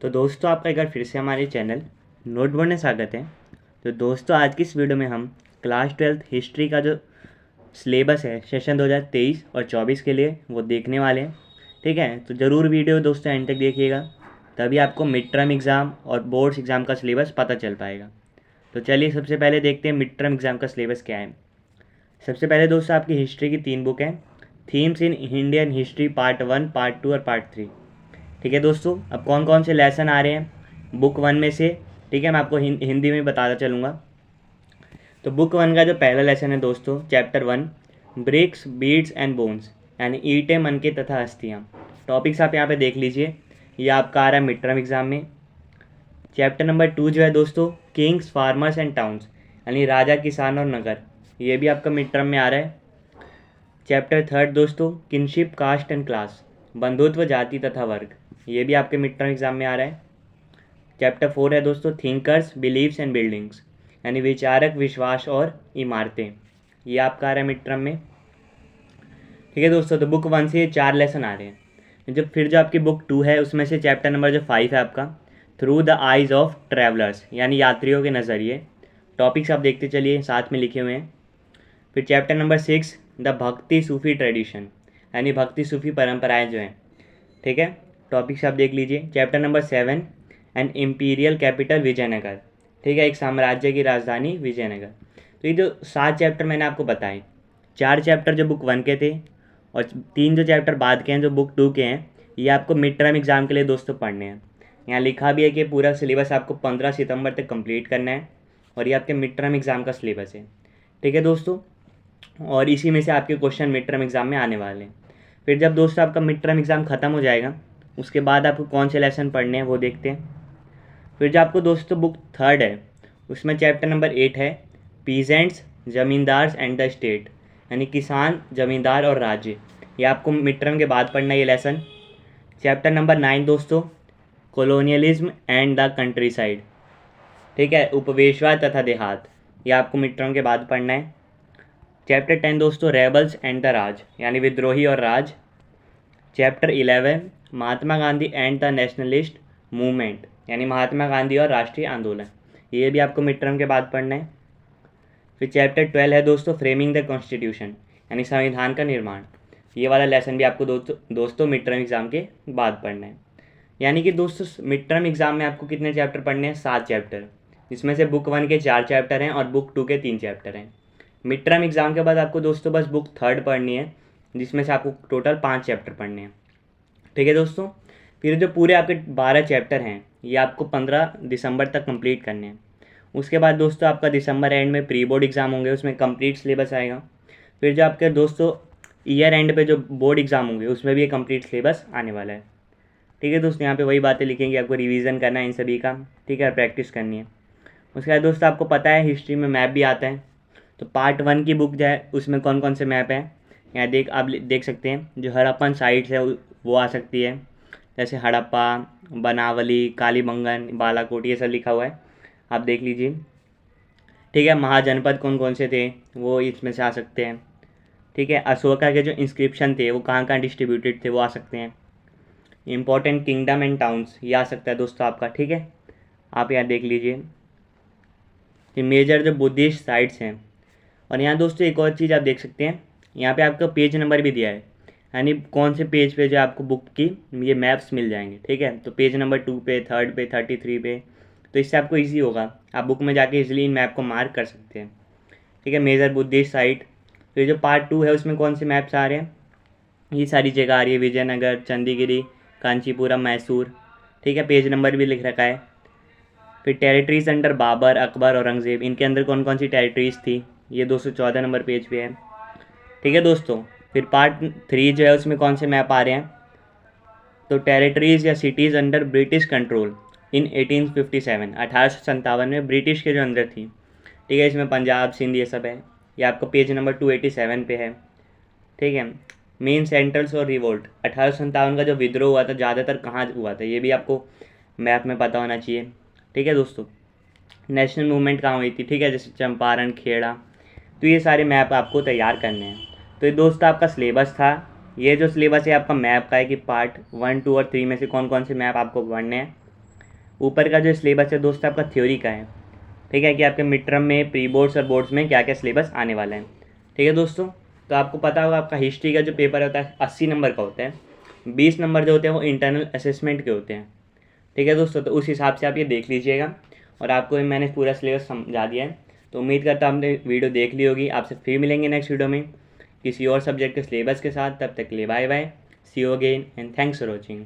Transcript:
तो दोस्तों आपका एक बार फिर से हमारे चैनल नोटबोर्ड में स्वागत है। तो दोस्तों आज की इस वीडियो में हम क्लास 12th हिस्ट्री का जो सिलेबस है सेशन 2023 और 24 के लिए वो देखने वाले हैं। ठीक है, तो ज़रूर वीडियो दोस्तों एंड तक देखिएगा, तभी आपको मिड टर्म एग्ज़ाम और बोर्ड्स एग्ज़ाम का सिलेबस पता चल पाएगा। तो चलिए सबसे पहले देखते हैं मिड टर्म एग्ज़ाम का सिलेबस क्या है। सबसे पहले दोस्तों आपकी हिस्ट्री की 3 बुक हैं, themes in Indian history part 1, part 2 और पार्ट 3। ठीक है दोस्तों, अब कौन कौन से लेसन आ रहे हैं बुक 1 में से, ठीक है, मैं आपको हिंदी में बताता चलूँगा। तो बुक 1 का जो पहला लेसन है दोस्तों, chapter 1, bricks beads and bones, यानी ईंटें, मनके तथा अस्थियाँ। टॉपिक्स आप यहाँ पे देख लीजिए, ये आपका आ रहा है मिड टर्म एग्ज़ाम में। चैप्टर नंबर 2 जो है दोस्तों, किंग्स फार्मर्स एंड टाउन्स, यानी राजा, किसान और नगर, ये भी आपका मिड टर्म में आ रहा है। चैप्टर 3 दोस्तों, किनशिप, कास्ट एंड क्लास, बंधुत्व, जाति तथा वर्ग, ये भी आपके मिड टर्म एग्ज़ाम में आ रहा है। चैप्टर 4 है दोस्तों, थिंकर्स, बिलीव्स एंड बिल्डिंग्स, यानी विचारक, विश्वास और इमारतें, ये आपका आ रहा है मिड टर्म में। ठीक है दोस्तों, तो बुक 1 से ये 4 लेसन आ रहे हैं। फिर जो आपकी बुक 2 है उसमें से चैप्टर नंबर जो 5 है आपका, through the eyes of travellers, यानी यात्रियों के नज़रिए। टॉपिक्स आप देखते चलिए, साथ में लिखे हुए हैं। फिर चैप्टर नंबर 6, द भक्ति सूफी ट्रेडिशन, यानी भक्ति सूफी परंपराएं जो हैं। ठीक है, टॉपिक्स आप देख लीजिए। Chapter number 7, and imperial capital Vijayanagar, ठीक है, एक साम्राज्य की राजधानी विजयनगर। तो ये जो 7 चैप्टर मैंने आपको बताए, 4 चैप्टर जो बुक 1 के थे और 3 जो चैप्टर बाद के हैं जो बुक 2 के हैं, ये आपको मिड टर्म एग्ज़ाम के लिए दोस्तों पढ़ने हैं। यहाँ लिखा भी है कि पूरा सिलेबस आपको 15 सितंबर तक कंप्लीट करना है और ये आपके मिड टर्म एग्ज़ाम का सिलेबस है। ठीक है दोस्तों, और इसी में से आपके क्वेश्चन मिड टर्म एग्ज़ाम में आने वाले हैं। फिर जब दोस्तों आपका मिड टर्म एग्ज़ाम ख़त्म हो जाएगा, उसके बाद आपको कौन से लेसन पढ़ने हैं वो देखते हैं। फिर जो आपको दोस्तों बुक 3 है उसमें चैप्टर नंबर 8 है, peasants, zamindars and the state, यानी किसान, जमींदार और राज्य, ये आपको मिड टर्म के बाद पढ़ना है ये लेसन। चैप्टर नंबर 9 दोस्तों, colonialism and the country side, ठीक है, उपवेशवाद तथा देहात, ये आपको मिड टर्म के बाद पढ़ना है। चैप्टर 10 दोस्तों, रेबल्स एंड द राज, यानी विद्रोही और Raj. Chapter 11, Mahatma Gandhi and the nationalist movement, यानी महात्मा गांधी और राष्ट्रीय आंदोलन, ये भी आपको मिड टर्म के बाद पढ़ना है। फिर चैप्टर 12 है दोस्तों, फ्रेमिंग द कॉन्स्टिट्यूशन, यानी संविधान का निर्माण, ये वाला लेसन भी आपको दोस्तों मिड टर्म एग्ज़ाम के बाद पढ़ना है। यानी कि दोस्तों मिड टर्म एग्ज़ाम में आपको कितने चैप्टर पढ़ने हैं? 7 चैप्टर, जिसमें से बुक 1 के 4 चैप्टर हैं और बुक 2 के 3 चैप्टर हैं। मिड टर्म एग्ज़ाम के बाद आपको दोस्तों बस बुक 3 पढ़नी है, जिसमें से आपको टोटल 5 चैप्टर पढ़ने हैं। ठीक है दोस्तों, फिर जो पूरे आपके 12 चैप्टर हैं ये आपको 15 दिसंबर तक कंप्लीट करने हैं। उसके बाद दोस्तों आपका दिसंबर एंड में प्री बोर्ड एग्ज़ाम होंगे, उसमें कंप्लीट सिलेबस आएगा। फिर जो आपके दोस्तों ईयर एंड पे जो बोर्ड एग्ज़ाम होंगे उसमें भी ये कंप्लीट सिलेबस आने वाला है। ठीक है दोस्तों, यहाँ पे वही बातें लिखेंगे, आपको रिवीजन करना है इन सभी का, ठीक है, प्रैक्टिस करनी है। उसके बाद दोस्तों आपको पता है हिस्ट्री में मैप भी आता है, तो पार्ट 1 की बुक जो है उसमें कौन कौन से मैप हैं यहाँ आप देख सकते हैं। जो हड़प्पन साइट्स है वो आ सकती है, जैसे हड़प्पा, बनावली, कालीबंगन, बालाकोट, ये सब लिखा हुआ है, आप देख लीजिए। ठीक है, महाजनपद कौन कौन से थे वो इसमें से आ सकते हैं। ठीक है, अशोका के जो इंस्क्रिप्शन थे वो कहाँ कहाँ डिस्ट्रीब्यूटेड थे वो आ सकते हैं। इम्पोर्टेंट किंगडम एंड टाउन्स, ये आ सकता है दोस्तों आपका। ठीक है, आप यहाँ देख लीजिए। ये मेजर जो बुद्धिस्ट साइट्स हैं, और यहाँ दोस्तों एक और चीज़ आप देख सकते हैं, यहाँ पे आपका पेज नंबर भी दिया है, यानी कौन से पेज पे जो आपको बुक की ये मैप्स मिल जाएंगे। ठीक है, तो पेज नंबर 2 पे, 3 पे, 33 पे, तो इससे आपको इजी होगा, आप बुक में जाके इजीली इन मैप को मार्क कर सकते हैं। ठीक है, मेजर बुद्धिस्ट साइट। तो ये जो पार्ट 2 है उसमें कौन से मैप्स आ रहे हैं, ये सारी जगह आ रही है, विजयनगर, चंडीगिरी, कांचीपुरम, मैसूर। ठीक है, पेज नंबर भी लिख रखा है। फिर टेरिटरीज अंडर बाबर, अकबर, औरंगज़ेब, इनके अंदर कौन कौन सी टेरिटरीज थी, ये 214 नंबर पेज पे है। ठीक है दोस्तों, फिर पार्ट 3 जो है उसमें कौन से मैप आ रहे हैं, तो टेरिटरीज या सिटीज़ अंडर ब्रिटिश कंट्रोल इन 1857, 1857 में ब्रिटिश के जो अंदर थी। ठीक है, इसमें पंजाब, सिंध, ये सब है, ये आपका पेज नंबर 287 पे है। ठीक है, मेन सेंट्रल्स और रिवोल्ट, 1857 का जो विद्रोह हुआ था ज़्यादातर कहाँ हुआ था ये भी आपको मैप में पता होना चाहिए। ठीक है दोस्तों, नेशनल मूवमेंट कहाँ हुई थी, ठीक है, जैसे चंपारण, खेड़ा, तो ये सारे मैप आपको तैयार करने हैं। तो ये दोस्तों आपका सिलेबस था। ये जो सिलेबस है आपका मैप का है कि पार्ट 1, 2 और 3 में से कौन कौन से मैप आपको पढ़ने हैं। ऊपर का जो सिलेबस है दोस्तों आपका थ्योरी का है, ठीक है, कि आपके मिड टर्म में, प्री बोर्ड्स और बोर्ड्स में क्या क्या सिलेबस आने वाला है। ठीक है दोस्तों, तो आपको पता होगा आपका हिस्ट्री का जो पेपर होता है 80 नंबर का होता है, 20 नंबर जो होते हैं वो इंटरनल असेसमेंट के होते हैं। ठीक है दोस्तों, तो उस हिसाब से आप ये देख लीजिएगा, और आपको मैंने पूरा सिलेबस समझा दिया है। तो उम्मीद करता हूँ आपने वीडियो देख ली होगी। आपसे फिर मिलेंगे नेक्स्ट वीडियो में किसी और सब्जेक्ट के सिलेबस के साथ। तब तक के लिए bye bye, see you again and thanks for watching.